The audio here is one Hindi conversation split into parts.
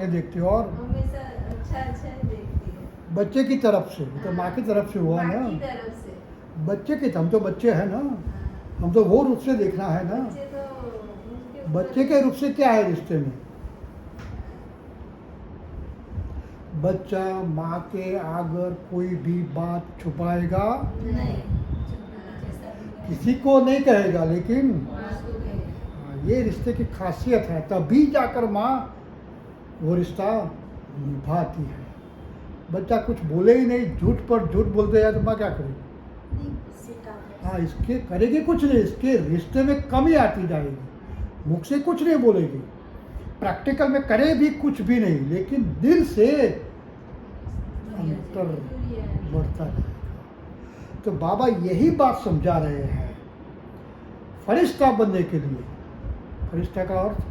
ये देखती हो, और हमेशा अच्छा देखती है। बच्चे की तरफ से, तो माँ की तरफ से हुआ माँ ना, की तरफ से। बच्चे के, हम तो बच्चे हैं ना, हाँ, हम तो वो रूप से देखना है ना। बच्चे तो उनके ऊपर- बच्चे के रूप से क्या है रिश्ते में? बच्चा माँ के आगे कोई भी बात छुपाएगा नहीं, किसी को नहीं कहेगा, लेकिन माँ को कहे। ये रिश्ते की खासियत है, तभी जाकर माँ वो रिश्ता निभाती है। बच्चा कुछ बोले ही नहीं, झूठ पर झूठ बोलते जाए तो माँ क्या करेगी? हाँ, इसके करेगी कुछ नहीं, इसके रिश्ते में कमी आती जाएगी। मुख से कुछ नहीं बोलेगी, प्रैक्टिकल में करे भी कुछ भी नहीं, लेकिन दिल से अंतर बढ़ता जाएगा। तो बाबा यही बात समझा रहे हैं, फरिश्ता बनने के लिए। फरिश्ता का अर्थ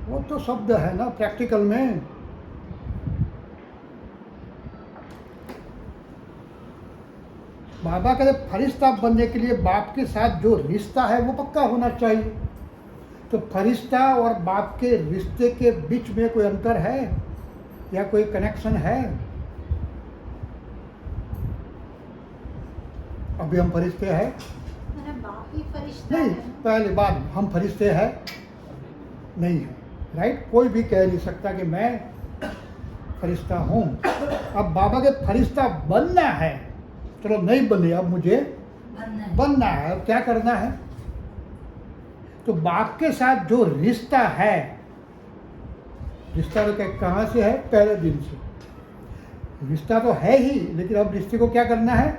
वो तो शब्द है ना प्रैक्टिकल में। बाबा कहते फरिश्ता बनने के लिए बाप के साथ जो रिश्ता है वो पक्का होना चाहिए। तो फरिश्ता और बाप के रिश्ते के बीच में कोई अंतर है या कोई कनेक्शन है? अभी हम फरिश्ते हैं बाप ही फरिश्ता नहीं, है। पहले बात हम फरिश्ते हैं नहीं है, राइट? कोई भी कह नहीं सकता कि मैं फरिश्ता हूँ। अब बाबा के फरिश्ता बनना है, चलो नहीं बने, अब मुझे बनना है। अब क्या करना है? तो बाप के साथ जो रिश्ता है, रिश्ता तो कहाँ से है? पहले दिन से रिश्ता तो है ही, लेकिन अब रिश्ते को क्या करना है?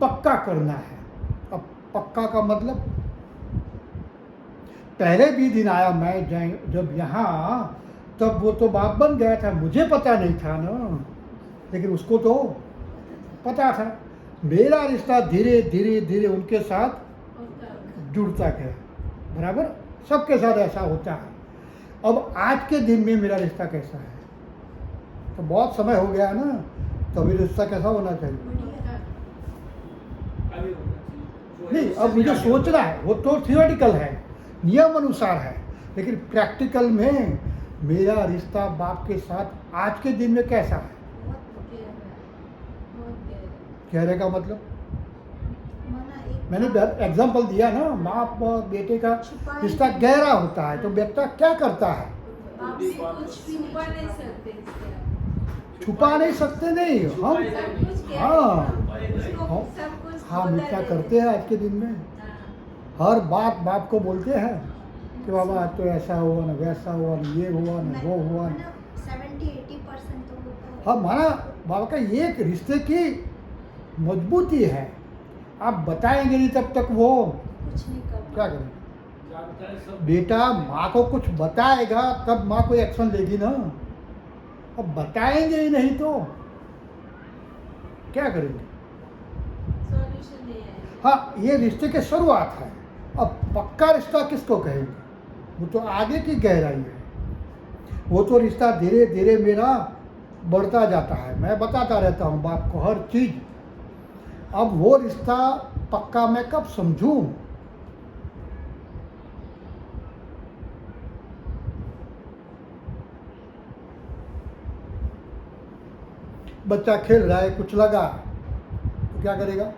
पक्का करना है। अब पक्का का मतलब, पहले भी दिन आया मैं जब यहाँ, तब वो तो बाप बन गया था, मुझे पता नहीं था ना, लेकिन उसको तो पता था। मेरा रिश्ता धीरे धीरे धीरे उनके साथ जुड़ता गया, बराबर सबके साथ ऐसा होता है। अब आज के दिन में मेरा रिश्ता कैसा है? तो बहुत समय हो गया ना, तो अभी रिश्ता कैसा होना चाहिए? नहीं, अब मुझे सोचना है, वो तो थियोरिटिकल है, नियम अनुसार है, लेकिन प्रैक्टिकल में मेरा रिश्ता बाप के साथ आज के दिन में कैसा है? कहने का मतलब मैंने एग्जाम्पल दिया ना, माँ और बेटे का रिश्ता गहरा होता है, तो बेटा क्या करता है? छुपा नहीं सकते, नहीं हम, हम क्या करते हैं आज के दिन में? हर बाप को बोलते हैं कि बाबा आज तो ऐसा हुआ ना, वैसा हुआ ना, ये हुआ ना, वो हुआ ना। 70-80% तो होता है। हाँ, माना बाबा का ये एक रिश्ते की मजबूती है। आप बताएंगे नहीं तब तक वो कुछ नहीं कर क्या करेंगे? बेटा माँ को कुछ बताएगा तब माँ कोई एक्शन लेगी ना। अब बताएंगे ही नहीं तो क्या करेंगे? सॉल्यूशन नहीं है। हाँ, ये रिश्ते की शुरुआत है। अब पक्का रिश्ता किसको कहेंगे? वो तो आगे की गहराई है। वो तो रिश्ता धीरे धीरे मेरा बढ़ता जाता है, मैं बताता रहता हूँ बाप को हर चीज़। अब वो रिश्ता पक्का मैं कब समझूं? बच्चा खेल रहा है, कुछ लगा तो क्या करेगा?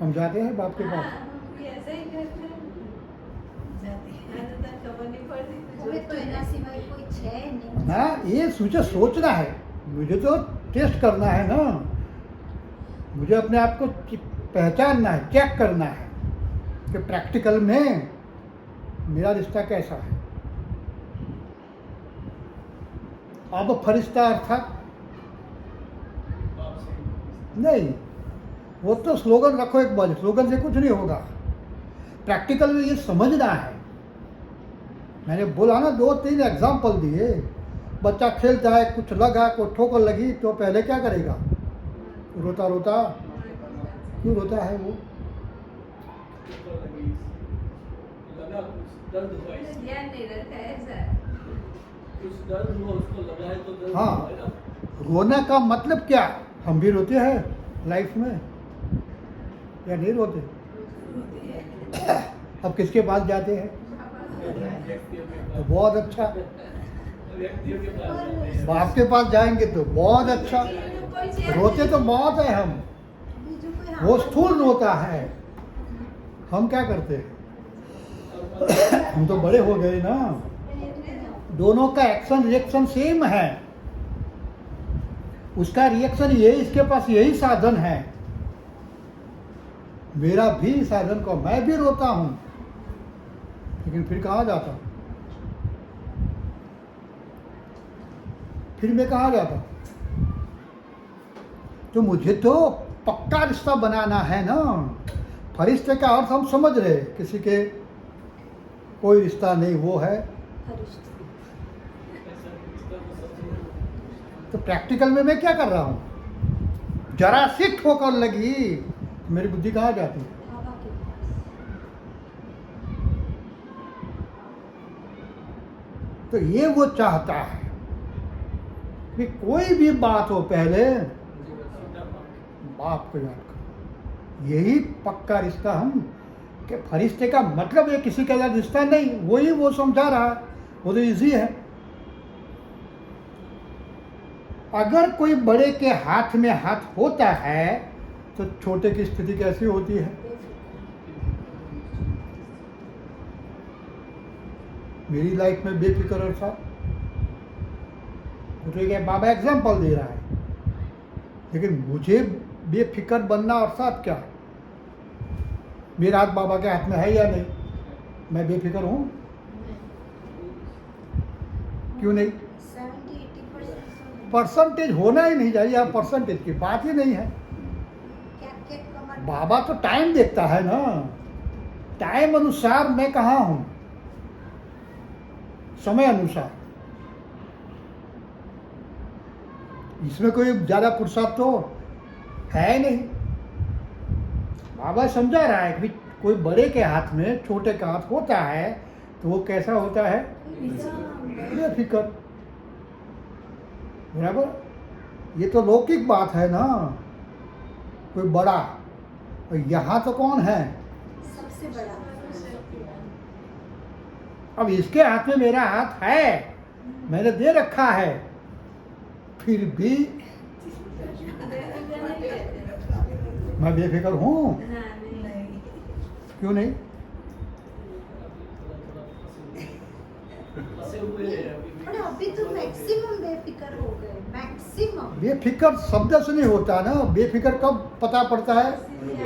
हम जाते हैं बाप के पास। ऐसा ही करते हैं। खबर नहीं पड़ती तो एना सिवाय कोई है नहीं ना, ये मुझे सोचना है, मुझे तो टेस्ट करना है ना, मुझे अपने आप को पहचानना है, चेक करना है कि प्रैक्टिकल में मेरा रिश्ता कैसा है। अब फरिश्ता अर्थात नहीं, वो तो स्लोगन रखो एक बार, स्लोगन से कुछ नहीं होगा। प्रैक्टिकल में ये समझना है। मैंने बोला ना, 2-3 एग्जाम्पल दिए। बच्चा खेलता है, कुछ लगा, कोई ठोकर लगी तो पहले क्या करेगा? रोता रोता क्यों रोता है वो? ध्यान नहीं रहता है ऐसा। हाँ, रोने का मतलब क्या? हम भी रोते हैं लाइफ में। या नहीं रोते? अब किसके पास जाते हैं? तो बहुत अच्छा, बाप के पास जाएंगे तो बहुत अच्छा। रोते तो बहुत है हम, वो स्थूल रोता है, हम क्या करते हैं? हम तो बड़े हो गए ना, दोनों का एक्शन रिएक्शन सेम है। उसका रिएक्शन ये, इसके पास यही साधन है, मेरा भी साधन को मैं भी रोता हूं, लेकिन फिर कहाँ जाता? फिर मैं कहाँ जाता? तो मुझे तो पक्का रिश्ता बनाना है ना। फरिश्ते का अर्थ हम समझ रहे, किसी के कोई रिश्ता नहीं, वो है। तो प्रैक्टिकल में मैं क्या कर रहा हूं? जरा सी ठोकर लगी, मेरी बुद्धि कहाँ जाती? तो ये वो चाहता है कि कोई भी बात हो पहले बाप को याद करो। यही पक्का रिश्ता हम, कि फरिश्ते का मतलब ये किसी के साथ रिश्ता नहीं, वही वो समझा रहा है, वो तो इजी है। अगर कोई बड़े के हाथ में हाथ होता है तो छोटे की स्थिति कैसी होती है? मेरी लाइफ में बेफिक्र था, तो ठीक है, बाबा एग्जाम्पल दे रहा है, लेकिन मुझे बेफिक्र बनना अर्थात क्या? मेरा हाथ बाबा के हाथ में है या नहीं? मैं बेफिक्र हूं? क्यों नहीं? 70-80% परसेंटेज होना ही नहीं चाहिए, अब परसेंटेज की बात ही नहीं है। बाबा तो टाइम देखता है ना, टाइम अनुसार मैं कहाँ हूं, समय अनुसार। इसमें कोई ज्यादा पुरुषार्थ तो है नहीं। बाबा समझा रहा है कि कोई बड़े के हाथ में छोटे का हाथ होता है तो वो कैसा होता है? बेफिक्र। बराबर, ये तो लौकिक बात है ना, कोई बड़ा। और यहाँ तो कौन है? सबसे बड़ा। अब इसके हाथ में मेरा हाथ है, मैंने दे रखा है, फिर भी मैं बेफिक्र हूं? क्यों नहीं? अरे अभी तो मैक्सिमम बेफिक्र हो गए, मैक्सिमम। बेफिक्र शब्द से नहीं होता ना, बेफिक्र कब पता पड़ता है?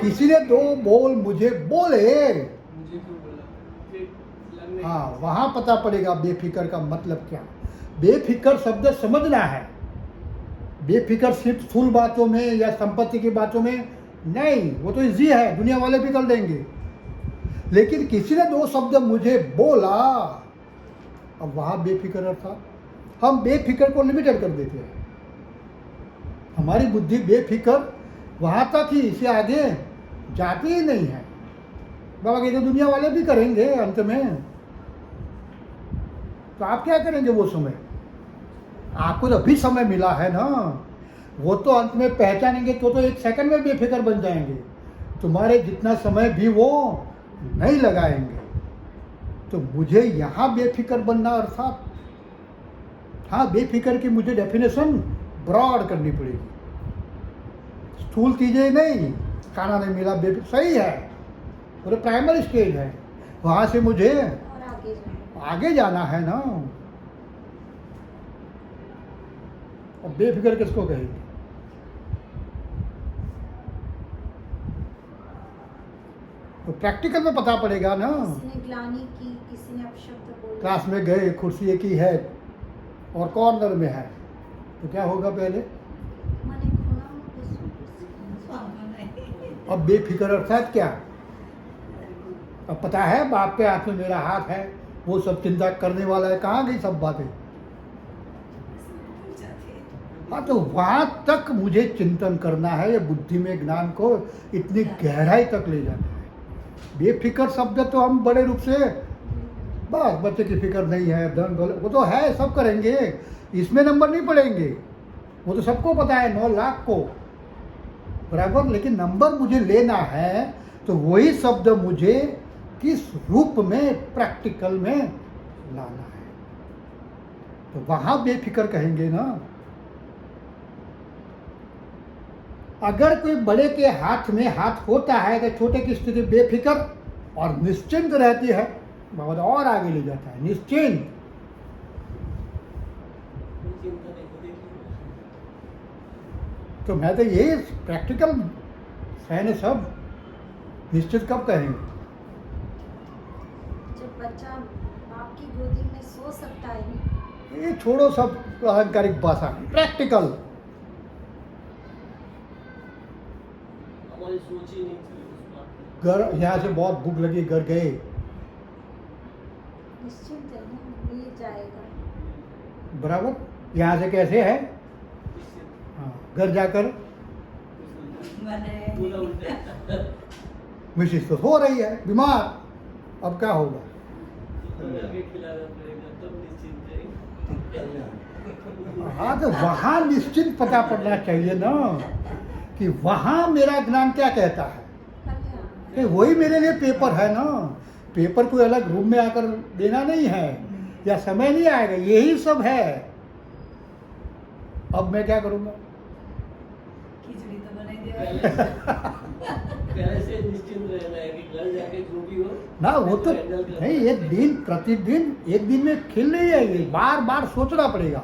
किसी ने दो बोल मुझे बोले, हाँ वहां पता पड़ेगा बेफिक्र का मतलब क्या। बेफिक्र शब्द समझना है। बेफिक्र सिर्फ स्थूल बातों में या संपत्ति की बातों में नहीं, वो तो इजी है, दुनिया वाले भी कर देंगे। लेकिन किसी ने दो शब्द मुझे बोला, अब वहां बेफिक्र था। हम बेफिक्र को लिमिटेड कर देते हैं, हमारी बुद्धि बेफिक्र वहां तक ही, इससे आगे जाती ही नहीं है। बाबा कहते दुनिया वाले भी करेंगे अंत में, तो आप क्या करेंगे वो समय? आपको तो अभी समय मिला है ना, वो तो अंत में पहचानेंगे तो एक सेकंड में बेफिक्र बन जाएंगे। तुम्हारे जितना समय भी वो नहीं लगाएंगे। तो मुझे यहाँ बेफिक्र बनना अर्थात, हाँ बेफिक्र की मुझे डेफिनेशन ब्रॉड करनी पड़ेगी। स्थूल चीजें नहीं, खाना नहीं मिला बेफिक्र, सही है, वो तो प्राइमरी स्टेज है, वहाँ से मुझे और आगे जाना है ना। अब बेफिक्र किसको कहेंगे? तो प्रैक्टिकल में पता पड़ेगा ना। किसी ने ग्लानि की, किसी ने अपशब्द बोला। क्लास में गए, कुर्सी एक ही है और कॉर्नर में है, तो क्या होगा पहले? मैंने खोला अब बेफिक्र अर्थात क्या? अब पता है बाप के हाथ में मेरा हाथ है, वो सब चिंता करने वाला है, कहाँ गई सब बातें? हाँ, तो वहां तक मुझे चिंतन करना है, ये बुद्धि में ज्ञान को इतनी गहराई तक ले जाना है। बेफिक्र शब्द तो हम बड़े रूप से, बस बच्चे की फिक्र नहीं है, धन दौलत वो तो है, सब करेंगे, इसमें नंबर नहीं पड़ेंगे, वो तो सबको पता है, 9 लाख को। बराबर, लेकिन नंबर मुझे लेना है तो वही शब्द मुझे किस रूप में प्रैक्टिकल में लाना है, तो वहां बेफिक्र कहेंगे ना। अगर कोई बड़े के हाथ में हाथ होता है तो छोटे की स्थिति बेफिक्र और निश्चिंत रहती है, बहुत और आगे ले जाता है, निश्चिंत। तो मैं तो यही प्रैक्टिकल सहने सब निश्चित कब कहेंगे। जब बच्चा बाप की गोदी में सो सकता है। ये छोड़ो सब अहंकारिक भाषा, प्रैक्टिकल। हमारी सोच ही नहीं थी उस बात पे। घर, यहाँ से बहुत भूख लगी, घर गए, निश्चिंत है ना, मिल जाएगा। बराबर। यहाँ से कैसे है, हाँ, घर जाकर पूरा उल्टा। मिसिस तो सो रही है बीमार, अब क्या होगा। करके खिलाना पड़ेगा तब निश्चिंत है। हाँ, तो वहाँ निश्चित पता पड़ना चाहिए ना कि वहाँ मेरा ज्ञान क्या कहता है। कल्याण। कि वही मेरे लिए पेपर है ना, पेपर कोई अलग रूम में आकर देना नहीं है, या समय नहीं आएगा, यही सब है। अब मैं क्या करूँगा। खिचड़ी तो बनाई पहले से निश्चिंत रहना है कि घर जाके जो भी हो ना, वो तो handle करना नहीं, है। एक दिन प्रतिदिन एक दिन में खिल नहीं आएगी, बार बार सोचना पड़ेगा।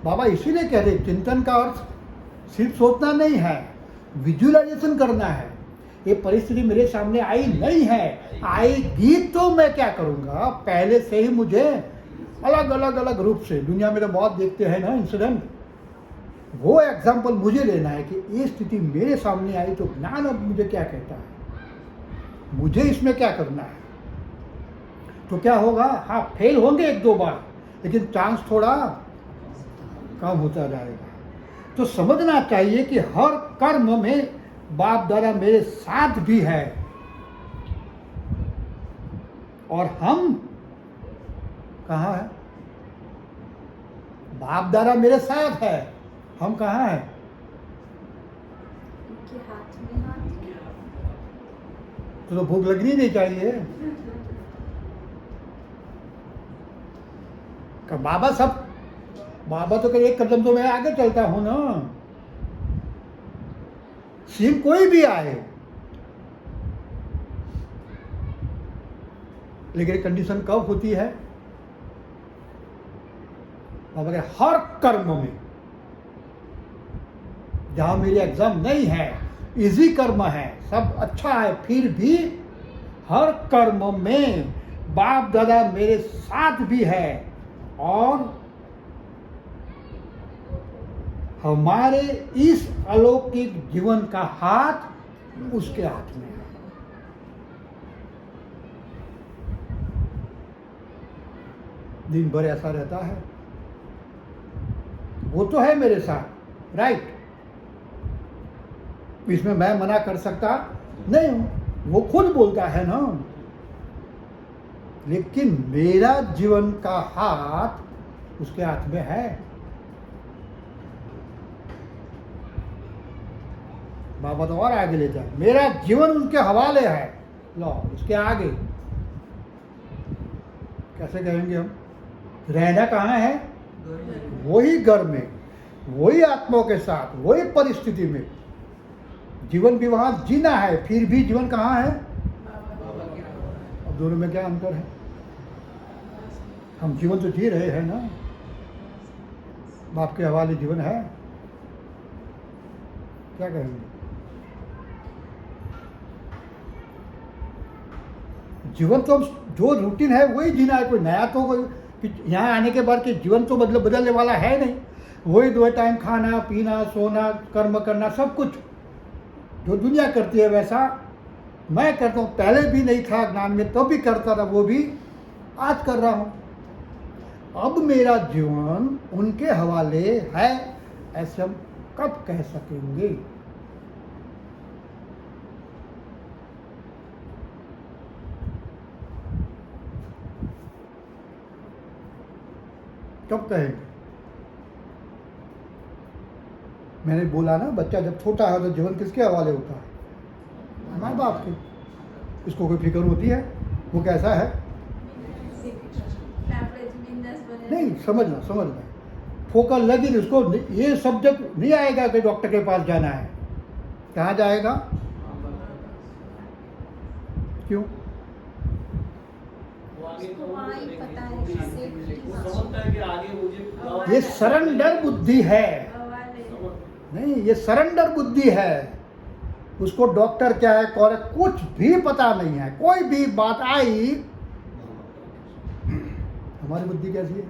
बाबा इसीलिए कह रहे चिंतन का अर्थ सिर्फ सोचना नहीं है, विजुअलाइजेशन करना है। ये परिस्थिति मेरे सामने आई नहीं है, आएगी तो मैं क्या करूँगा। पहले से ही मुझे अलग अलग अलग रूप से, दुनिया में तो बहुत देखते हैं ना इंसिडेंट, वो एग्जाम्पल मुझे लेना है कि ये स्थिति मेरे सामने आई तो ज्ञान अब मुझे क्या कहता है, मुझे इसमें क्या करना है। तो क्या होगा, हाँ फेल होंगे एक दो बार, लेकिन चांस थोड़ा कम होता जाएगा। तो समझना चाहिए कि हर कर्म में बाप दादा मेरे साथ भी है, और हम कहाँ है। बाप दादा मेरे साथ है, हम कहाँ हैं। उनके हाथ में हाथ। तो भूख लगनी नहीं चाहिए। का बाबा सब, बाबा तो एक कदम तो मैं आगे चलता हूं ना। सीम कोई भी आए, लेकिन कंडीशन कब होती है, बाबा के हर कर्म में, जहां मेरी एग्जाम नहीं है, इजी कर्म है, सब अच्छा है, फिर भी हर कर्म में बाप दादा मेरे साथ भी है, और हमारे इस अलौकिक जीवन का हाथ उसके हाथ में है। दिन भर ऐसा रहता है, वो तो है मेरे साथ, राइट। इसमें मैं मना कर सकता नहीं हूं, वो खुद बोलता है ना। लेकिन मेरा जीवन का हाथ उसके हाथ में है। बाबा तो और आगे लेता है, मेरा जीवन उनके हवाले है, लो इसके आगे कैसे कहेंगे हम। रहना कहाँ है, वही घर में, वही आत्माओं के साथ, वही परिस्थिति में। जीवन भी वहां जीना है, फिर भी जीवन कहाँ है। अब दोनों में क्या अंतर है। हम जीवन तो जी रहे हैं ना, बाप के हवाले जीवन है, क्या कहेंगे। जीवन तो जो रूटीन है वही जीना है, कोई नया तो कोई यहाँ आने के बाद कि जीवन तो बदलने वाला है नहीं। वही दो टाइम खाना पीना सोना कर्म करना, सब कुछ जो दुनिया करती है वैसा मैं करता हूँ। पहले भी नहीं था ज्ञान में, तब भी करता था, वो भी आज कर रहा हूँ। अब मेरा जीवन उनके हवाले है, ऐसे हम कब कह सकेंगे। कब कहेंगे। मैंने बोला ना, बच्चा जब छोटा है तो जीवन किसके हवाले होता है? माँ बाप के। इसको कोई फिक्र होती है वो कैसा है? नहीं, समझना फोकस लगी तो उसको ये सब्जेक्ट नहीं आएगा कि डॉक्टर के पास जाना है। कहाँ जाएगा? क्यों? वो आगे उसको तो वहाँ ही करेंगे। पता है कि safety वो वहाँ। समझता है कि आगे मुझे ये सरेंडर बुद्धि है। नहीं, ये सरेंडर बुद्धि है। उसको डॉक्टर क्या है कौन है कुछ भी पता नहीं है। कोई भी बात आई, हमारी बुद्धि कैसी है?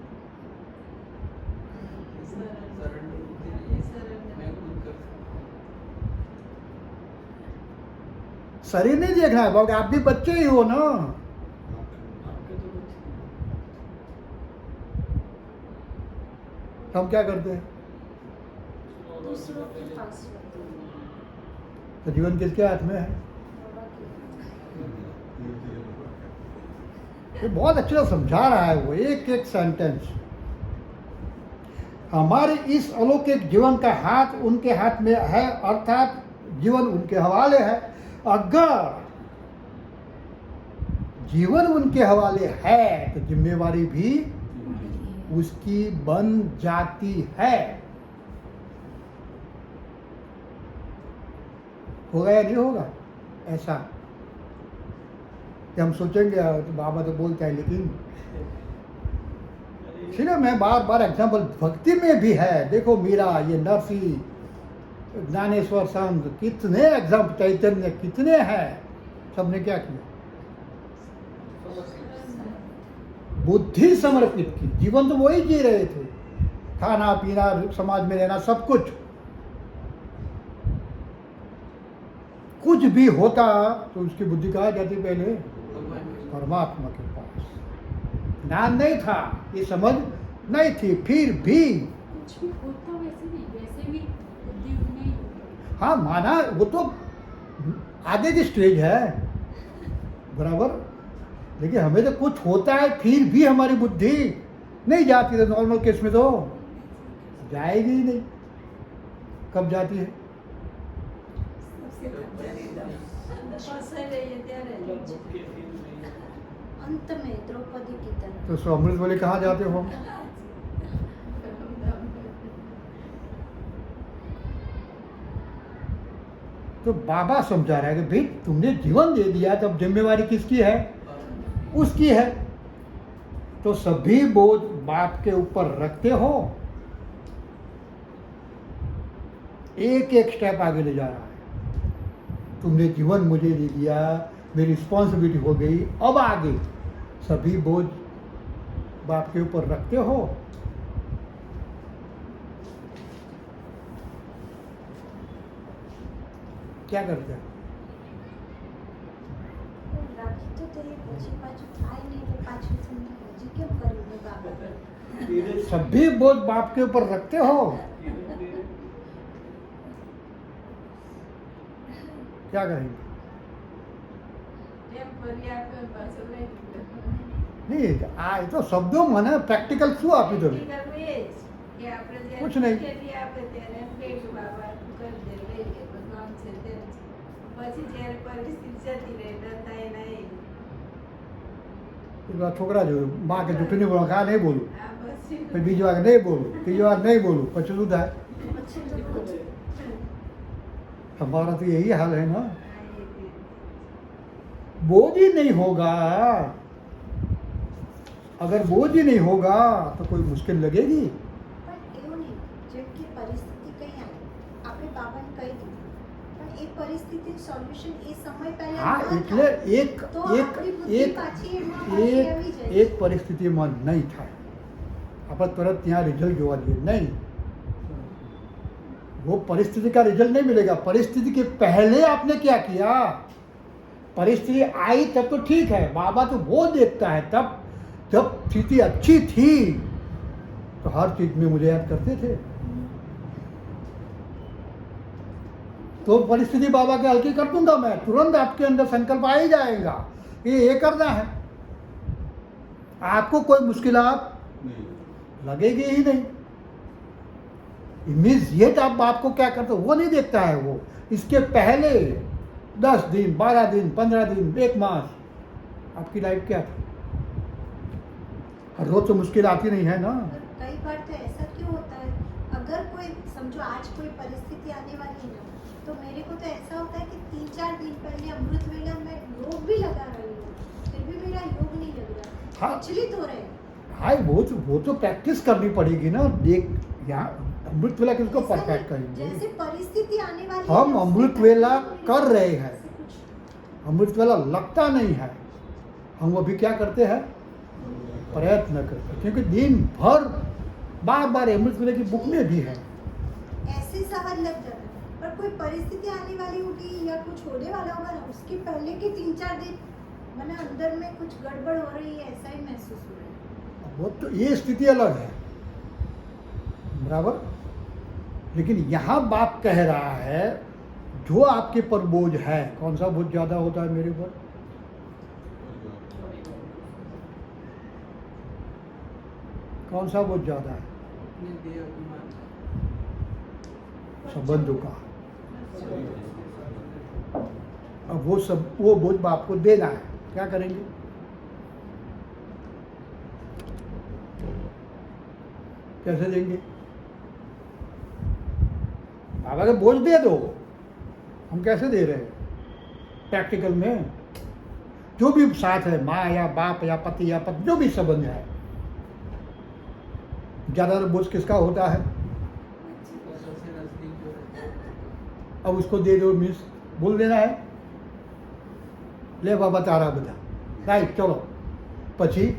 शरीर नहीं देखना है, बाबू आप भी बच्चे ही हो ना। आपके तो कुछ हम क्या करते हैं? दूसरों के पास होते हैं। तो जीवन किसके हाथ में है? बाबा की। ये बहुत अच्छे से समझा रहा है वो, एक एक सेंटेंस। हमारे इस अलौकिक जीवन का हाथ उनके हाथ में है, अर्थात जीवन उनके हवाले है। अगर जीवन उनके हवाले है तो जिम्मेवारी भी उसकी बन जाती है। होगा या नहीं होगा ऐसा? कि हम सोचेंगे तो बाबा तो बोलता है, लेकिन इसलिए मैं बार बार एग्जाम्पल भक्ति में भी है। देखो मीरा, ये नरसी, ज्ञानेश्वर संत, कितने एग्जाम्पल, चैतन्य कितने हैं। सबने क्या किया? बुद्धि समर्पित की। जीवन तो वही जी रहे थे, खाना पीना, समाज में रहना, सब कुछ। कुछ भी होता तो उसकी बुद्धि कहाँ जाती? पहले परमात्मा के पास। ज्ञान नहीं था, ये समझ नहीं थी, फिर भी कुछ भी होता वैसे नहीं, वैसे भी बुद्धि उतनी ही होती। हाँ माना, वो तो आगे की स्टेज है बराबर। लेकिन हमें तो कुछ होता है फिर भी हमारी बुद्धि नहीं जाती। तो नॉर्मल केस में तो जाएगी ही नहीं। कब जाती है? मतलब भूखे फिर नहीं। अंत में द्रौपदी की तरह। तो सो अमृत वाले कहाँ जाते हो? तो बाबा समझा रहा है कि भाई तुमने जीवन दे दिया, तब जिम्मेवारी किसकी है? उसकी है। तो सभी बोझ बाप के ऊपर रखते हो। एक एक स्टेप आगे ले जा रहा है। तुमने जीवन मुझे दे दिया, मेरी रिस्पॉन्सिबिलिटी हो गई, अब आगे सभी बोझ बाप के ऊपर रखते हो। क्या करते हैं? રાખી તો તે પછી પાછું થાય નહીં એટલે પાછું તમને હજી કેમ કર્યું મેં બાબા? धीरे से सभी बोझ बाप के ऊपर रखते हो। धीरे क्या करेंगे? नहीं, आ तो शब्दों में ना प्रैक्टिकल शू आपी दो। कुछ नहीं। इस बार छोकरा जो माँ के जुटू नहीं बोलो, कहा नहीं बोलू, फिर बीच बार नहीं बोलू, तीज बार नहीं बोलू, પછી શું થાય? પછી તો બધું हमारा तो यही हाल है ना। बोझ ही नहीं होगा। अगर बोझ ही नहीं होगा तो कोई मुश्किल लगेगी? પણ એવું નહીં, જેમ કે પરિસ્થિતિ કઈ આવી, આપણે બાબાને કહી દીધું, પણ એ પરિસ્થિતિ સોલ્યુશન એ સમય પહેલા हाँ, ન એટલે થાય. एक તો एक આપણી બુદ્ધિ एक પાછી એમાં પાછી આવી एक જાય. एक પરિસ્થિતિમાં નહીં થાય। આપણે તરત ત્યાં રિઝલ્ટ જોવા જોઈએ નહીં। वो परिस्थिति का रिजल्ट नहीं मिलेगा। परिस्थिति के पहले आपने क्या किया? परिस्थिति आई तब तो ठीक है, बाबा तो वो देखता है। तब जब स्थिति अच्छी थी तो हर चीज में मुझे याद करते थे। तो परिस्थिति बाबा के हल्की कर दूंगा मैं, तुरंत आपके अंदर संकल्प आ ही जाएगा ये करना है। आपको कोई मुश्किलात लगेगी ही नहीं। इमीडिएट आप बाप को क्या करते हो वो नहीं देखता है वो। इसके पहले 10 दिन, 12 दिन, 15 दिन, 1 मास आपकी लाइफ क्या थी? हर रोज तो मुश्किल आती नहीं है ना। पर कई बार तो ऐसा क्यों होता है, अगर कोई समझो आज कोई परिस्थिति आने वाली है ना, तो मेरे को तो ऐसा होता है कि 3-4 दिन पहले अमृत वेला में योग भी लगा रही हूँ, फिर भी मेरा योग नहीं लग रहा, हाँ। विचलित हो रहे हैं। हाँ, वो तो प्रैक्टिस करनी पड़ेगी ना। देख यहाँ अमृत वेला किसको ऐसा परफेक्ट नहीं, करेंगे? जैसे परिस्थिति आने वाली हम है, अमृत उससे वेला पहले कर रहे हैं। ऐसे कुछ अमृत वेला लगता नहीं है, हम अभी क्या करते हैं? प्रयत्न करते हैं, क्योंकि दिन भर बार बार अमृत वेले की बुक में भी है। ऐसे सहज लग जाता है, पर कोई परिस्थिति आने वाली होगी या कुछ होने वाला होगा ना, उसके पहले के 3-4 दिन मैंने अंदर में कुछ गड़बड़ हो रही है, ऐसा ही महसूस हो रहा है। वो तो ये स्थिति अलग है, बराबर। लेकिन यहाँ बाप कह रहा है जो आपके पर बोझ है, कौन सा बोझ ज्यादा होता है मेरे पर? कौन सा बोझ ज्यादा है? अपने देह अभिमान संबंधों का। अब वो बोझ बाप को देना है, क्या करेंगे? कैसे देंगे? आप अगर बोझ दे दो, हम कैसे दे रहे हैं? प्रैक्टिकल में जो भी साथ है, माँ या बाप या पति या पत्नी, जो भी संबंध है, ज्यादातर बोझ किसका होता है? सबसे नजदीक जो रहता है। अब उसको दे दो मीन्स बोल देना है, ले बाबा तारा बता, राइट, चलो। પછી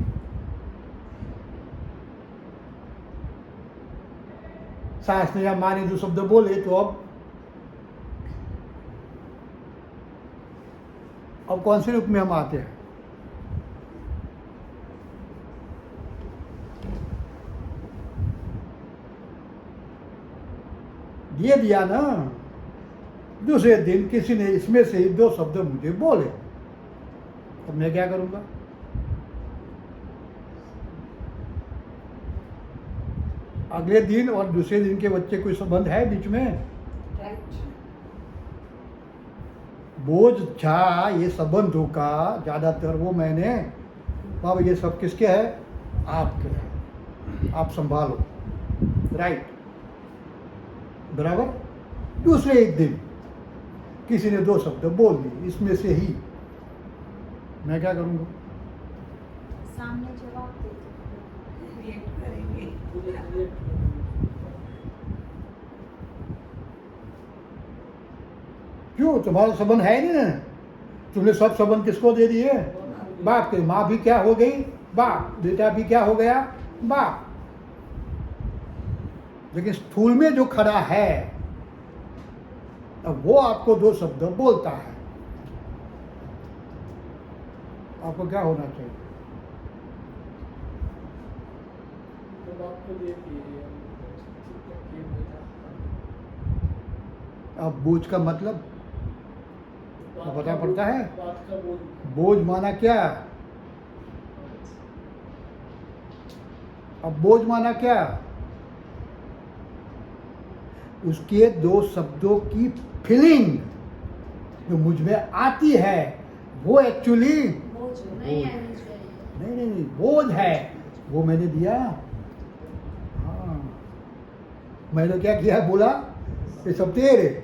सास ने या माँ ने जो शब्द बोले तो अब कौन से रूप में हम आते हैं? ये दिया ना, दूसरे दिन किसी ने इसमें से ही 2 शब्द मुझे बोले, तो मैं क्या करूंगा? अगले दिन और दूसरे दिन के बच्चे कोई संबंध है बीच में? बोझ था ये संबंधों का ज्यादातर, वो मैंने बाबा ये सब किसके है? आपके है, आप संभालो, राइट, बराबर। दूसरे एक दिन किसी ने 2 शब्द बोल दिए, इसमें से ही मैं क्या करूंगा? सामने जवाब दे दो। रिएक्ट करेंगे। पूरे रिएक्ट क्यों? तुम्हारा संबंध है नहीं ना, तुमने सब संबंध किसको दे दिए? बाप के। माँ भी क्या हो गई? बाप। बेटा भी क्या हो गया? बाप। लेकिन स्थूल में जो खड़ा है, अब वो आपको 2 शब्द बोलता है, आपको क्या होना चाहिए? जब आपको देखिए ये बोझा अब बोझ का मतलब तो पता पड़ता है। बात का बोझ बोझ माना क्या? अब बोझ माना क्या? उसके 2 शब्दों की फीलिंग जो मुझ में आती है, वो एक्चुअली बोझ नहीं आनी चाहिए। नहीं बोझ है, वो मैंने दिया। हाँ, मैंने क्या किया? बोला ये सब तेरे।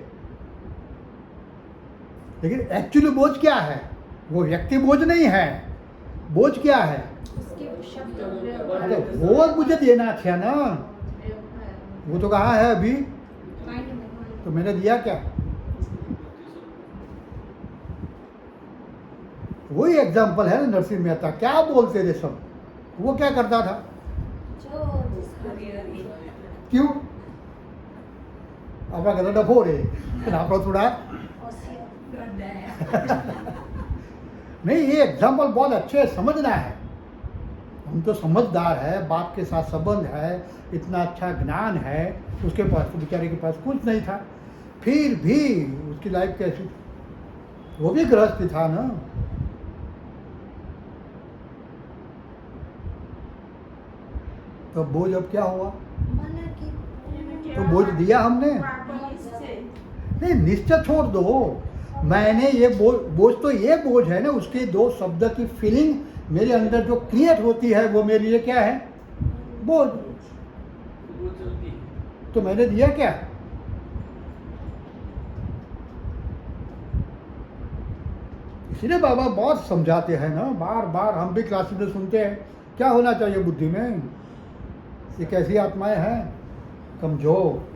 लेकिन एक्चुअली बोझ क्या है? वो व्यक्ति बोझ नहीं है, बोझ क्या है? उसके शब्द अरे वो मुझे देना था ना, वो तो कहाँ है अभी? माइंड में तो मैंने दिया क्या? वही एग्जाम्पल है ना नरसिंह मेहता, क्या बोलते थे सब, वो क्या करता था? जो क्यों? आपका कहता डफो रे, आपका थोड़ा नहीं, ये एग्जाम्पल बहुत अच्छे है, समझना है। हम तो समझदार है, बाप के साथ संबंध है, इतना अच्छा ज्ञान है, उसके पास तो बेचारे के पास कुछ नहीं था, फिर भी उसकी लाइफ कैसी? वो भी गृहस्थ था ना। तो बोझ अब क्या हुआ? मन की तो बोझ दिया हमने। नहीं, निश्चय छोड़ दो। मैंने ये बोझ तो ये बोझ है ना, उसके दो शब्द की फीलिंग मेरे अंदर जो क्रिएट होती है वो मेरे लिए क्या है? बोझ। वो चलती है। तो मैंने दिया क्या? इसलिए बाबा बहुत समझाते हैं ना, बार बार हम भी क्लासेस में सुनते हैं, क्या होना चाहिए बुद्धि में? ये कैसी आत्माएं हैं? कमजोर,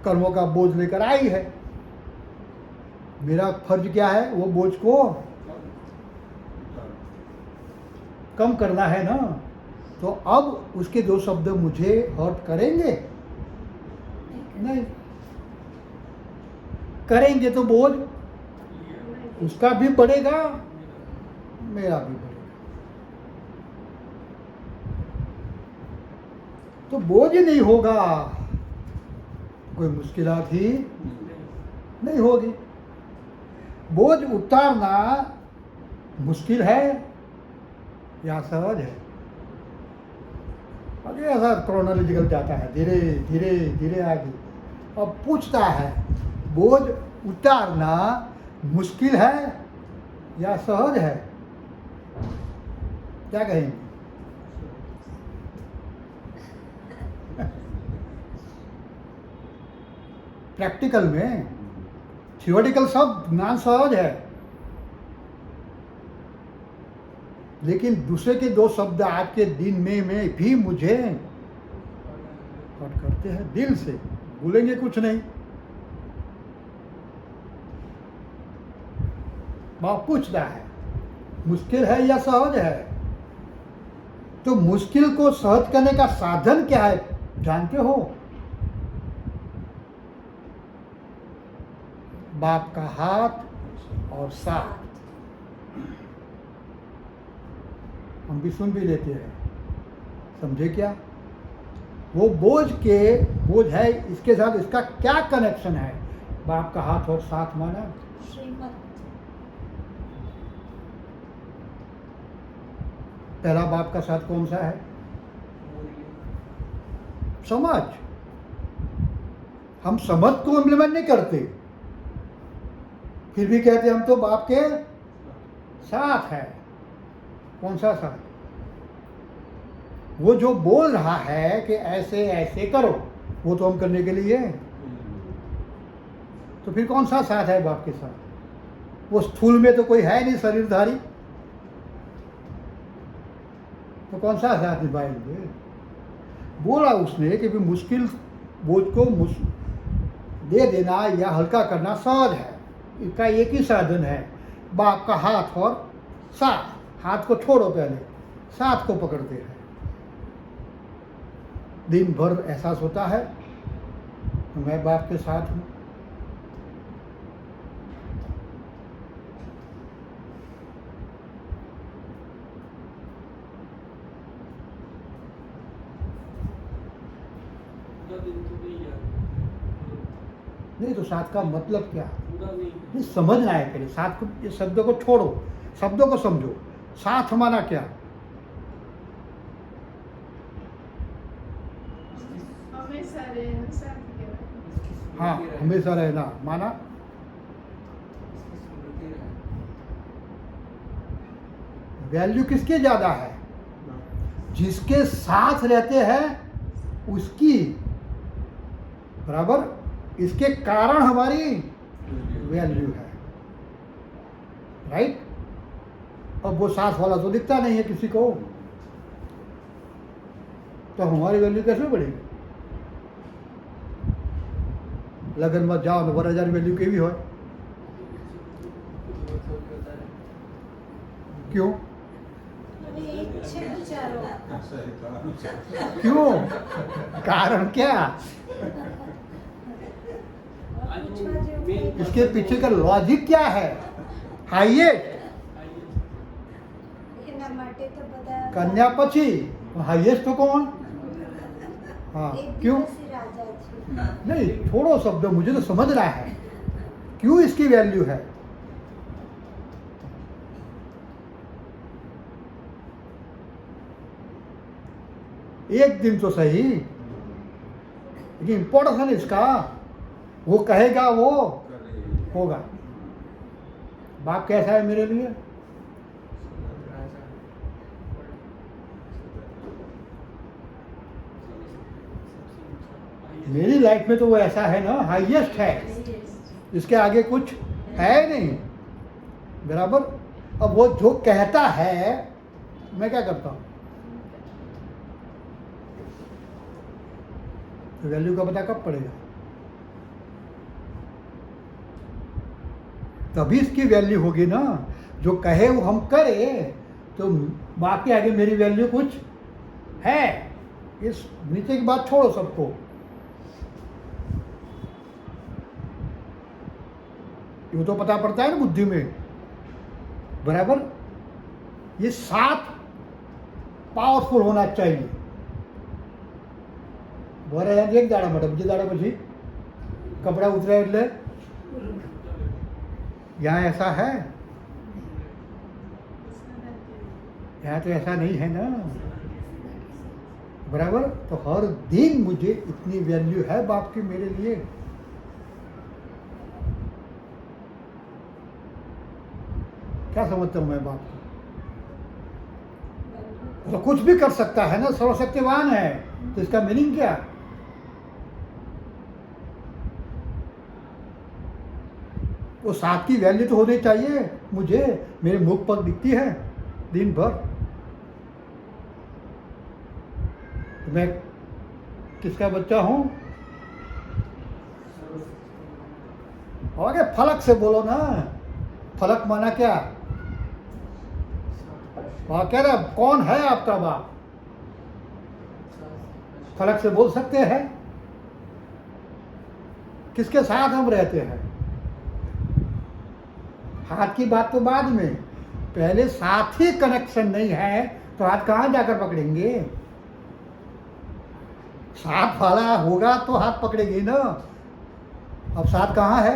कर्मों का बोझ लेकर आई है। मेरा फर्ज क्या है? वो बोझ को कम करना है ना। तो अब उसके दो शब्द मुझे हर्ट करेंगे? नहीं करेंगे तो बोझ उसका भी बढ़ेगा, मेरा भी बढ़ेगा। तो बोझ ही नहीं होगा, कोई मुश्किलात ही नहीं होगी। बोझ उतारना मुश्किल है या सहज है? आगे ऐसा क्रोनोलॉजिकल जाता है, धीरे धीरे धीरे आगे। अब पूछता है, बोझ उतारना मुश्किल है या सहज है? क्या कहेंगे? प्रैक्टिकल में, थियोरिटिकल सब ज्ञान सहज है, लेकिन दूसरे के दो शब्द आज के दिन में भी मुझे हर्ट करते हैं दिल से। बोलेंगे कुछ नहीं। बाप पूछता है, मुश्किल है या सहज है? तो मुश्किल को सहज करने का साधन क्या है जानते हो? बाप का हाथ और साथ। हम भी सुन भी लेते हैं, समझे क्या? वो बोझ है, इसके साथ इसका क्या कनेक्शन है? बाप का हाथ और साथ माना श्रीमत। पहला बाप का साथ कौन सा है? समझ। हम समझ को इम्प्लीमेंट नहीं करते, फिर भी कहते हम तो बाप के साथ है। कौन सा साथ? वो जो बोल रहा है कि ऐसे ऐसे करो, वो तो हम करने के लिए है। तो फिर कौन सा साथ है बाप के साथ? वो स्थूल में तो कोई है नहीं शरीरधारी, तो कौन सा साथ निभाएंगे? बोला उसने कि भी मुश्किल बोझ को दे देना या हल्का करना सहज है। इसका एक ही साधन है, बाप का हाथ और साथ। हाथ को छोड़ो, पहले साथ को पकड़ते हैं। दिन भर एहसास होता है मैं बाप के साथ हूं। पूरा दिन तो नहीं याद, नहीं तो साथ का मतलब क्या? पूरा नहीं। ये समझना है पहले। साथ को, ये शब्दों को छोड़ो, शब्दों को समझो। साथ हमारा क्या? हमेशा रहना साथ कहेवाय। हाँ, हमेशा रहना माना वैल्यू किसकी ज्यादा है? जिसके साथ रहते हैं उसकी, बराबर। इसके कारण हमारी वैल्यू है, राइट? अब वो साथ वाला तो दिखता नहीं है किसी को, तो हमारी वैल्यू कैसे बढ़ेगी? लगन मत जाओ तो 12,000 वैल्यू की भी हो। क्यों? अरे एक छे विचारो। क्यों? कारण क्या? इसके पीछे का लॉजिक क्या है? हाईएस्ट એના માટે તો બધા कन्या पची, हाईएस्ट तो कौन? हाँ, એક क्यों? દિવસી રાજા છે। नहीं, छोड़ो शब्द, मुझे तो समझना है क्यों इसकी वैल्यू है। एक दिन तो सही, लेकिन इम्पोर्टेंस है ना इसका, वो कहेगा वो होगा। बाप कैसा है मेरे लिए? मेरी लाइफ में तो वो ऐसा है ना, हाईएस्ट है, इसके आगे कुछ है नहीं, बराबर। अब वो जो कहता है मैं क्या करता हूँ, तो वैल्यू का पता कब पड़ेगा? तभी इसकी वैल्यू होगी ना। जो कहे वो हम करें, तो बाप के आगे मेरी वैल्यू कुछ है। इस नीचे की बात छोड़ो सबको, ये तो पता पड़ता है ना बुद्धि में, बराबर। ये 7 पावरफुल होना चाहिए। बरं एक दाड़ा मट बीजे दाड़ा પછી कपड़ा उतरे એટલે यहाँ ऐसा है, यहाँ तो ऐसा नहीं है ना, बराबर। तो हर दिन मुझे इतनी वैल्यू है बाप की मेरे लिए। क्या समझता हूँ मैं बाप को? तो कुछ भी कर सकता है ना, सर्वशक्तिवान है, तो इसका मीनिंग क्या? वो 7 की वैल्यू तो होनी चाहिए मुझे, मेरे मुख पर दिखती है दिन भर। तो मैं किसका बच्चा हूँ? आगे फलक से बोलो ना। फलक माना क्या? वहाँ कह रहा कौन है आपका बाप? फलक से बोल सकते हैं। किसके साथ हम रहते हैं? हाथ की बात तो बाद में, पहले साथ ही कनेक्शन नहीं है तो हाथ कहाँ जाकर पकड़ेंगे? साथ वाला होगा तो हाथ पकड़ेगी ना। अब साथ कहाँ है?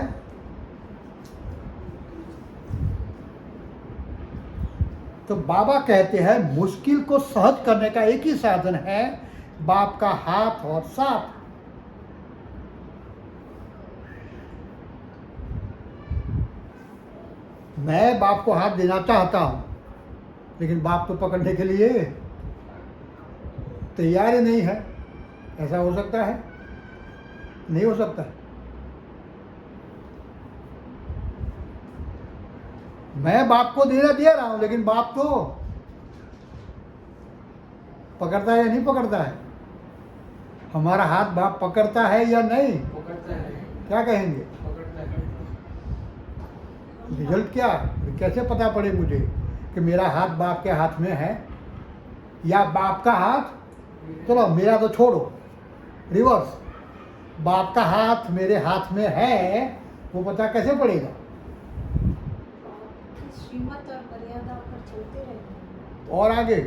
तो बाबा कहते हैं मुश्किल को सहज करने का एक ही साधन है, बाप का हाथ और साथ। मैं बाप को हाथ देना चाहता हूं, लेकिन बाप तो पकड़ने के लिए तैयार ही नहीं है। ऐसा हो सकता है? नहीं हो सकता। मैं बाप को देना दे रहा हूं, लेकिन बाप तो पकड़ता है या नहीं पकड़ता है? हमारा हाथ बाप पकड़ता है या नहीं? पकड़ता है। क्या कहेंगे? पकड़ता है। रिजल्ट क्या? कैसे पता पड़े मुझे कि मेरा हाथ बाप के हाथ में है या बाप का हाथ? चलो मेरा तो छोड़ो, रिवर्स। बाप का हाथ मेरे हाथ में है, वो पता कैसे पड़ेगा? श्रीमत और मर्यादा पर चलते रहना। और आगे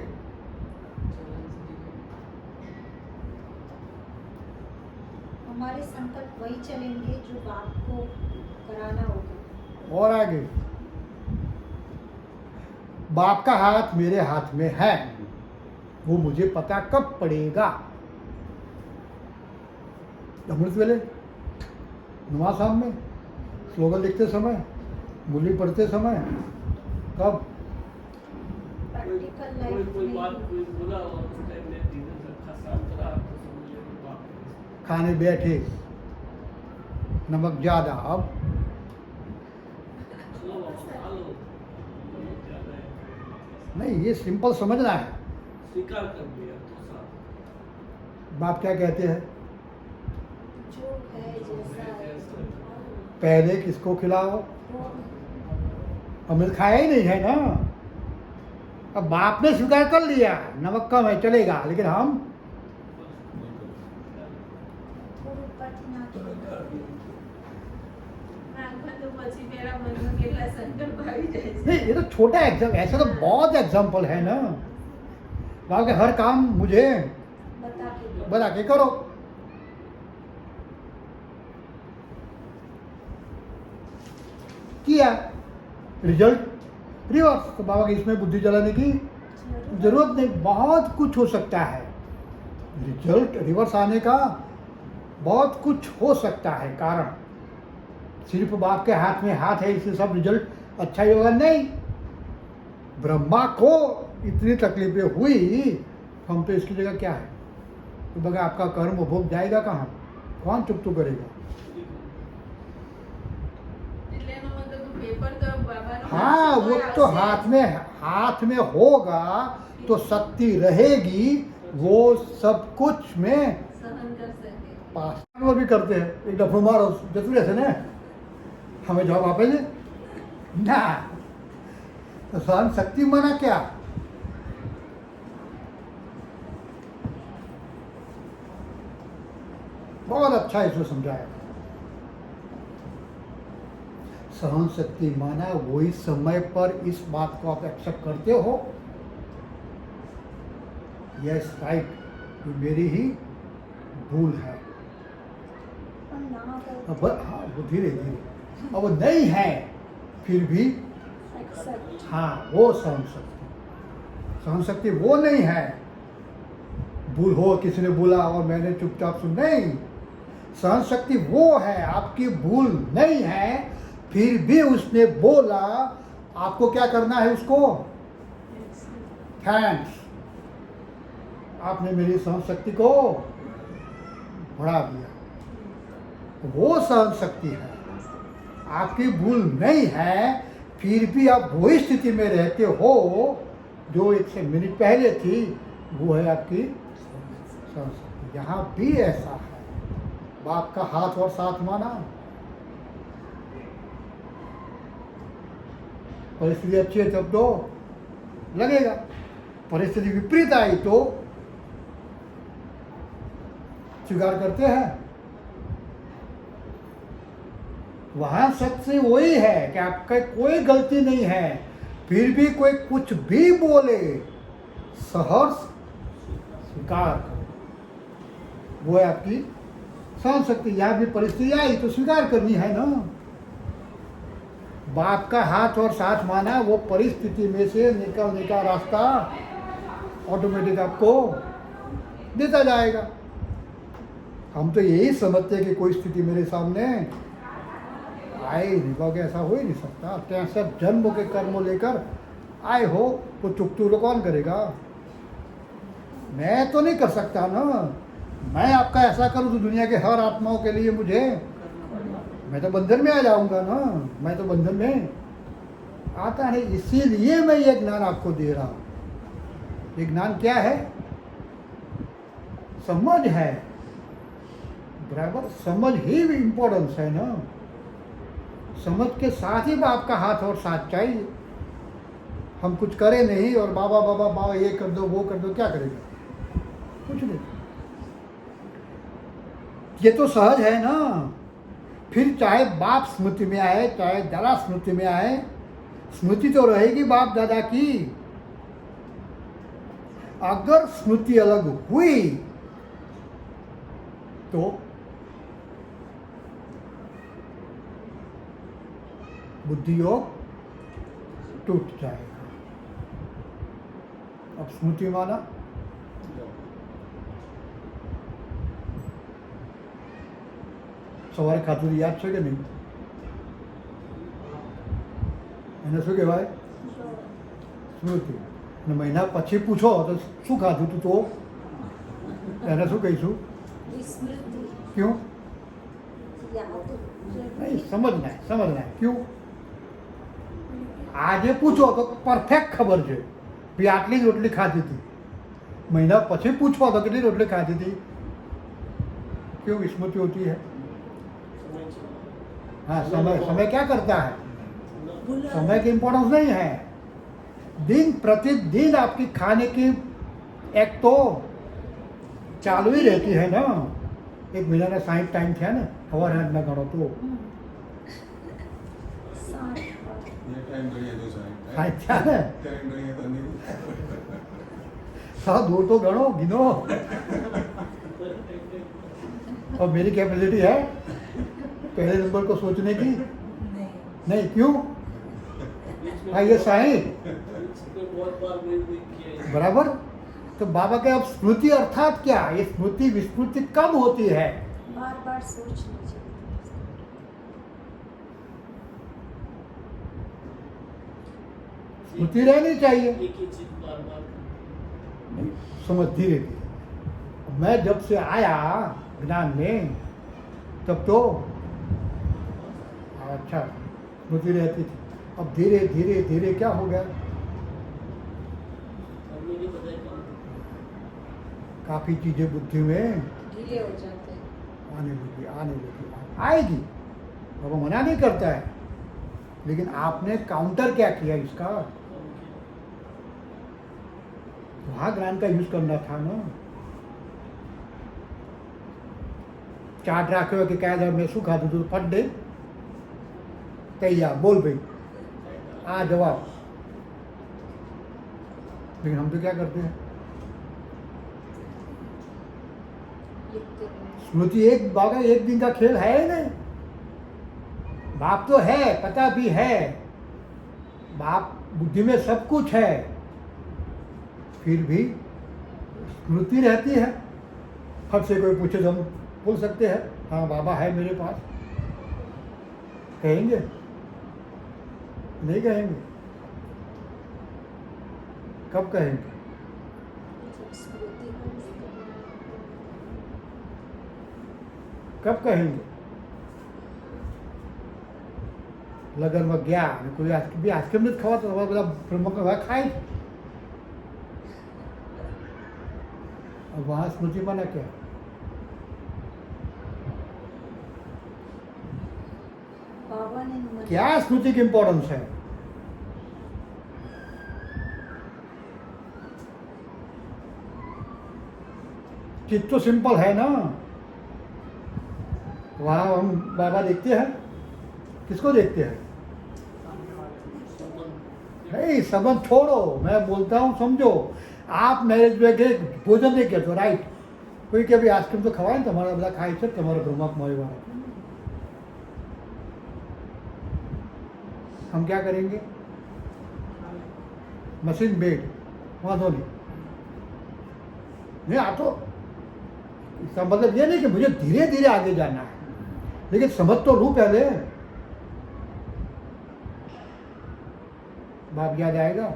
हमारे संकल्प वही चलेंगे जो बाप को कराना होगा। और आगे बाप का हाथ मेरे हाथ में है, वो मुझे पता कब पड़ेगा? अमृत वेले, नमाज साहब में, स्लोगन लिखते समय, मुरली पढ़ते समय, कब? प्रैक्टिकल कोई लाइफ कोई में बात कोई बोला और उस टाइम में धीरे रखा शांत रहा तो समझ लिया कि बाप खाने बैठे, नमक ज़्यादा, अब चलो खा लो, बहुत ज्यादा है। नहीं, ये सिंपल समझना है। स्वीकार कर लिया तो साथ। बाप क्या कहते हैं? जो है जैसा है, पहले किसको खिलाओ? अमृत खाया ही नहीं है ना। अब बाप ने स्वीकार कर लिया नमक कम है चलेगा, लेकिन हम થોડું ઉપરથી નાખી દો। નાનપણ તો પછી પેલા મનમાં કેટલા સંકલ્પ આવી જાય છે। नहीं, ये तो छोटा एग्जाम, ऐसा तो बहुत एग्जाम्पल है ना। बाप के हर काम मुझे बता के दो। बता के करो। किया, रिजल्ट रिवर्स। तो बाबा की इसमें बुद्धि चलाने की जरूरत नहीं। बहुत कुछ हो सकता है, रिजल्ट रिवर्स आने का बहुत कुछ हो सकता है कारण। सिर्फ बाप के हाथ में हाथ है इससे सब रिजल्ट अच्छा ही होगा, नहीं। ब्रह्मा को इतनी तकलीफें हुई, हम तो इसकी जगह क्या है? तो बगा आपका कर्म भोग जाएगा कहाँ? कौन चुप करेगा? એટલે એનો મતલબ પેપર તો બાબાનો हाँ, वो तो हाथ में होगा तो शक्ति रहेगी, वो सब कुछ में સહન कर सके। पास वो भी करते हैं। एक डफो मारो जतुरे से ने हमें जवाब आपे ना, तो सहन शक्ति माना क्या? बहुत अच्छा इसमें समझाया। सहन शक्ति माना वही समय पर इस बात को आप एक्सेप्ट करते हो, यस राइट, ये मेरी ही भूल है। પણ ના કરે अब हाँ, वो धीरे धीरे, अब वो नहीं है फिर भी accept. हाँ, वो सहन शक्ति। सहन शक्ति वो नहीं है भूल हो किसी ने बोला और मैंने चुपचाप सुन, नहीं। सहन शक्ति वो है आपकी भूल नहीं है, फिर भी उसने बोला, आपको क्या करना है उसको? थैंक्स, आपने मेरी सहन शक्ति को बढ़ा दिया। वो सहन शक्ति है, आपकी भूल नहीं है, फिर भी आप वही स्थिति में रहते हो जो 1 मिनट पहले थी, वो है आपकी सहन शक्ति। यहाँ भी ऐसा है, बाप का हाथ और साथ माना, परिस्थिति अच्छी है तब तो लगेगा, परिस्थिति विपरीत आई तो स्वीकार करते हैं। वहां सच्चाई वही है कि आपका कोई गलती नहीं है, फिर भी कोई कुछ भी बोले सहर्ष स्वीकार करो, वो है आपकी सहन शक्ति। यहाँ भी परिस्थिति आई तो स्वीकार करनी है ना। बाप का हाथ और साथ माना, वो परिस्थिति में से निकलने का रास्ता ऑटोमेटिक आपको देता जाएगा। हम तो यही समझते हैं कि कोई स्थिति मेरे सामने आए नहीं, बाकी ऐसा हो ही नहीं सकता। 63 जन्मों के कर्मों लेकर आए हो, वो चुकतू तो कौन करेगा? मैं तो नहीं कर सकता ना। मैं आपका ऐसा करूँ तो दुनिया के हर आत्माओं के लिए मुझे, मैं तो बंधन में आ जाऊंगा ना। मैं तो बंधन में आता है, इसीलिए मैं ये ज्ञान आपको दे रहा हूँ। ये ज्ञान क्या है? समझ है, बराबर समझ ही इम्पोर्टेंस है ना। समझ के साथ ही बाप का हाथ और साथ चाहिए। हम कुछ करें नहीं और बाबा बाबा बाबा ये कर दो वो कर दो, क्या करेगा? कुछ नहीं। ये तो सहज है ना। फिर चाहे बाप स्मृति में आए, चाहे दादा स्मृति में आए, स्मृति तो रहेगी बाप दादा की। अगर स्मृति अलग हुई तो बुद्धि योग टूट जाएगा। अब स्मृति माना સવારે ખાધું યાદ છે કે નહીં? એને શું કહેવાય? સ્મૃતિ. અને મહિના પછી પૂછો તો શું ખાધું તું, તો એને શું કહીશું? विस्मृति क्यों? याद नहीं, समझना है क्यों? આજે પૂછો તો પરફેક્ટ ખબર છે ભાઈ આટલી જ રોટલી ખાધી હતી, મહિના પછી પૂછો તો કેટલી રોટલી ખાધી હતી, क्यों विस्मृति होती है? हाँ, समय क्या करता है? समय की इम्पोर्टेंस नहीं है। दिन प्रतिदिन आपकी खाने की एक तो चालू ही रहती है ना। एक महीना ने 60 टाइम थे ना, हवा हाथ ना गणो तो टाइम गणिए तो 60 था ना। टाइम गणिए तो नहीं 100 2 तो गणो गिनो। और मेरी कैपेसिटी है पहले नंबर को सोचने की? नहीं नहीं, क्यों? हाँ, ये 60 बहुत बार मैंने किया है। बराबर। तो बाबा के अब स्मृति अर्थात क्या, ये स्मृति विस्मृति कब होती है? बार बार सोच लीजिए। स्मृति रहनी चाहिए। एक ही चीज बार बार करना। नहीं, समझ धीरे धीरे। मैं जब से आया ज्ञान में तब तो अच्छा स्मृति रहती थी, अब धीरे धीरे धीरे क्या हो गया, हमने नहीं बताया कौन। काफी चीजें बुद्धि में ढीले हो जाते हैं। आने लगी आएगी। बाबा मना नहीं करता है, लेकिन आपने काउंटर क्या किया इसका, वहां ज्ञान का यूज करना था ना। चाट रखे हो कि क्या जब मैं सुखा दूँ तो फट दे तैयार, बोल भाई आ जवाब। लेकिन हम तो क्या करते हैं, लिखते हैं। स्मृति एक बाबा एक दिन का खेल है ही नहीं। बाप तो है, पता भी है, बाप बुद्धि में सब कुछ है, फिर भी स्मृति रहती है। फट से कोई पूछे तो हम बोल सकते हैं हाँ बाबा है मेरे पास, कहेंगे नहीं कहेंगे, कब कहेंगे? स्मृति को कब कहेंगे? लगन में गया અને કોઈ આઈસ્ક્રીમ નથી ખવાતો, હવે બધા બ્રહ્મ ખાય, वहाँ स्मृति माना क्या? बाबा ने मना- क्या स्मृति की इम्पोर्टेंस है? चित्त तो सिंपल है ना। वहाँ हम बाबा देखते हैं, किसको देखते हैं? नहीं, संबंध छोड़ो, मैं बोलता हूँ समझो। आप मैरिज में गए, भोजन नहीं करते राइट, कोई कभी आइसक्रीम तो खवाए ને તમારા બધા ખાય છે, તમારા બ્રહ્મક મળવા हम क्या करेंगे? मशीन बेड वादो नहीं आ तो इसका मतलब ये नहीं कि मुझे धीरे धीरे आगे जाना है, लेकिन समझ तो लूं पहले। बाप याद आएगा?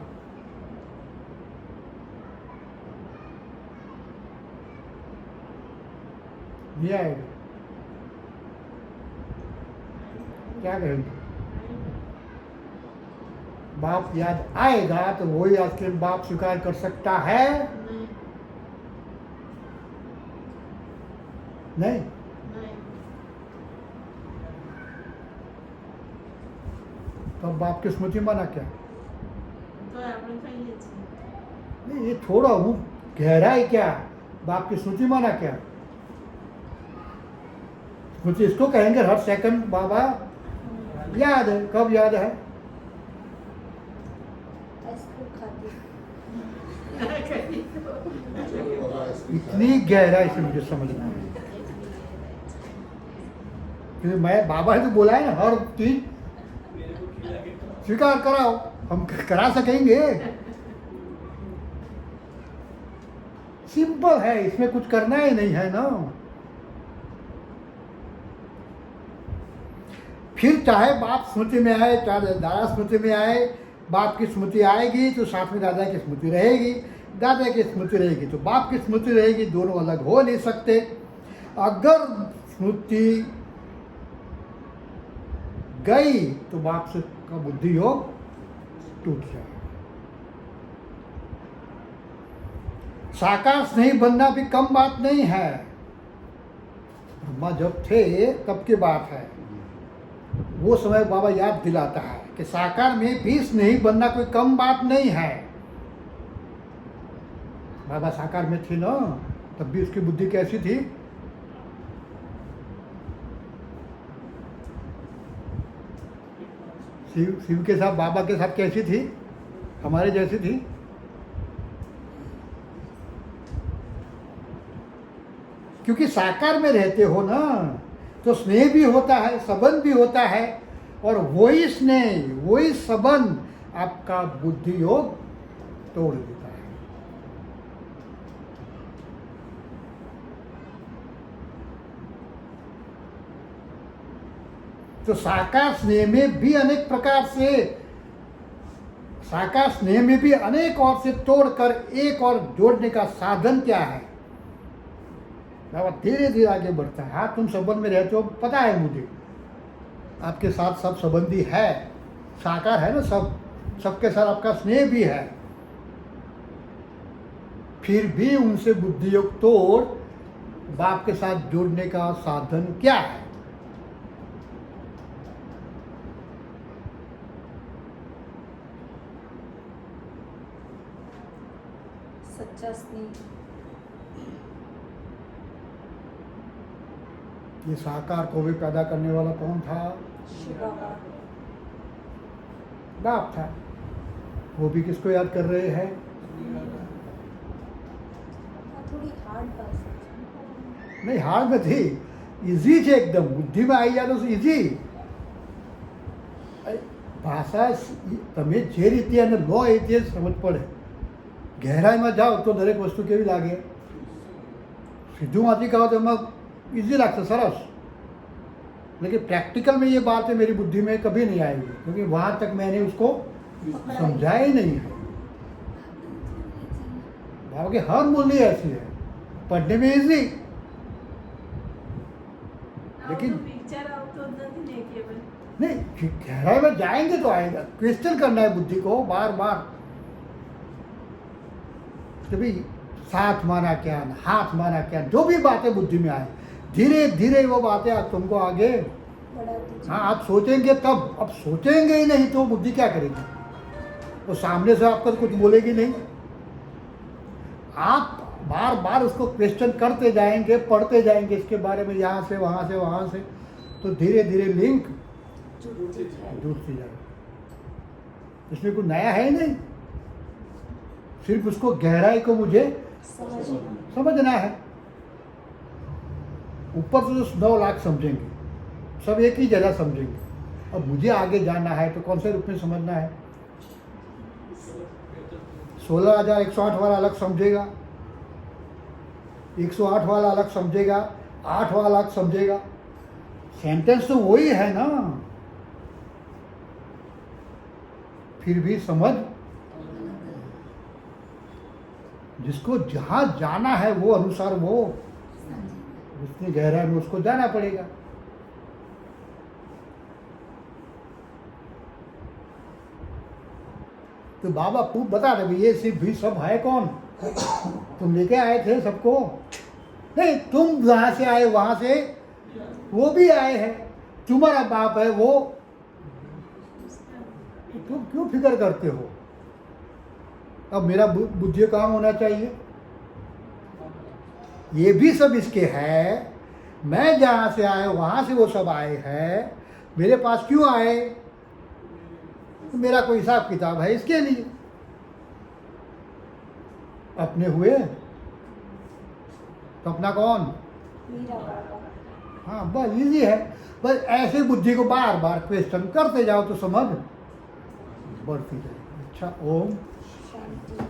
नहीं आएगा? क्या कहेंगे? बाप याद आएगा तो वही आइसक्रीम बाप स्वीकार कर सकता है? नहीं। तो बाप की स्मृति माना क्या? तो આપણે કહીએ છીએ नहीं, ये छोड़ो, वो गहराई क्या, बाप की स्मृति माना क्या? स्मृति इसको कहेंगे हर सेकंड बाबा याद है। कब याद है? आइसक्रीम खाती इतनी गहराई से मुझे समझना है, क्योंकि मैं बाबा ने तो बोला है ना, हर चीज मेरे को खिला के खिलाओ। स्वीकार कराओ, हम करा सकेंगे। सिंपल है, इसमें कुछ करना ही नहीं है ना। फिर चाहे बाप स्मृति में आए, चाहे दादा स्मृति में आए, बाप की स्मृति आएगी तो साथ में दादा की स्मृति रहेगी, दादा की स्मृति रहेगी तो बाप की स्मृति रहेगी, दोनों अलग हो नहीं सकते। अगर स्मृति गई तो बाप से का बुद्धि योग टूट जाएगा। साकार स्नेही बनना भी कम बात नहीं है। ब्रह्मा जब थे तब की बात है, वो समय बाबा याद दिलाता है कि साकार में भी स्नेही बनना कोई कम बात नहीं है। बाबा साकार में थी ना, तब भी उसकी बुद्धि कैसी थी? शिव के साथ, बाबा के साथ कैसी थी? हमारे जैसी थी। क्योंकि साकार में रहते हो ना, तो स्नेह भी होता है, संबंध भी होता है, और वही स्नेह वही संबंध आपका बुद्धि योग तोड़ देता है। तो साकार स्नेह में भी अनेक प्रकार से, साकार स्नेह में भी अनेक और से तोड़कर एक और जोड़ने का साधन क्या है? बाबा धीरे धीरे आगे बढ़ता है। हाँ, तुम संबंध में रहते हो, पता है मुझे, आपके साथ सब संबंधी है, साकार है ना, सबके साथ आपका स्नेह भी है, फिर भी उनसे बुद्धि योग तोड़ बाप के साथ जुड़ने का साधन क्या है? सच्चा स्नेह। ये साकार को भी पैदा करने वाला कौन था? शिव बाबा। बाप था। वो भी किसको याद कर रहे हैं? थोड़ी हार्ड बात है। नहीं, हार्ड में थी, इजी છે एकदम, बुद्धि में आई जाए तो इजी ભાષા તમે જે રીતે અને લો એ રીતે સમજ પડે. ગહેરાઈમાં જાઓ તો દરેક વસ્તુ કેવી લાગે? सीधू वाची कहो तो एમાં इजी लगता सरस, लेकिन प्रैक्टिकल में ये बातें मेरी बुद्धि में कभी नहीं आएगी, क्योंकि वहाँ तक मैंने उसको समझाया ही नहीं है. भाव की हर मूल्य ऐसी है, पढ़ने में इजी, लेकिन नहीं, गहराई में जाएंगे तो आएगा. क्वेश्चन करना है बुद्धि को बार बार कि भाई साथ माना क्या, हाथ माना क्या, जो भी बातें बुद्धि में आए, धीरे धीरे वो बातें आज तुमको आगे. हाँ, आप सोचेंगे तब, अब सोचेंगे ही नहीं तो बुद्धि क्या करेगी? वो सामने से आपको कुछ बोलेगी नहीं. आप बार बार उसको क्वेश्चन करते जाएंगे, पढ़ते जाएंगे इसके बारे में, यहाँ से वहाँ से, तो धीरे धीरे लिंक जुड़ती जाएगी. इसमें कुछ नया है ही नहीं, सिर्फ उसको गहराई को मुझे समझना है. ऊपर से जो 9 लाख समझेंगे, सब एक ही जगह समझेंगे. अब मुझे आगे जाना है तो कौन से रूप में समझना है? 16,108 वाला अलग समझेगा, 108 वाला अलग समझेगा, 8 वाला अलग समझेगा. सेंटेंस तो वही है ना, फिर भी समझ, जिसको जहाँ जाना है वो अनुसार वो जितनी गहराई में उसको जाना पड़ेगा. तो बाबा खूब बता रहे, ये सिर्फ भी सब है कौन? तुम लेके आए थे सबको? नहीं, तुम जहाँ से आए वहाँ से वो भी आए हैं. तुम्हारा बाप है वो, तुम क्यों फिक्र करते हो? अब मेरा बुद्धि काम होना चाहिए, ये भी सब इसके है. मैं जहाँ से आया वहाँ से वो सब आए हैं. मेरे पास क्यों आए? तो मेरा कोई हिसाब किताब है इसके लिए. अपने हुए तो अपना कौन? हाँ, बस इजी है. बस ऐसे बुद्धि को बार बार क्वेश्चन करते जाओ तो समझ बढ़ती जाएगी. अच्छा, ओम शांति.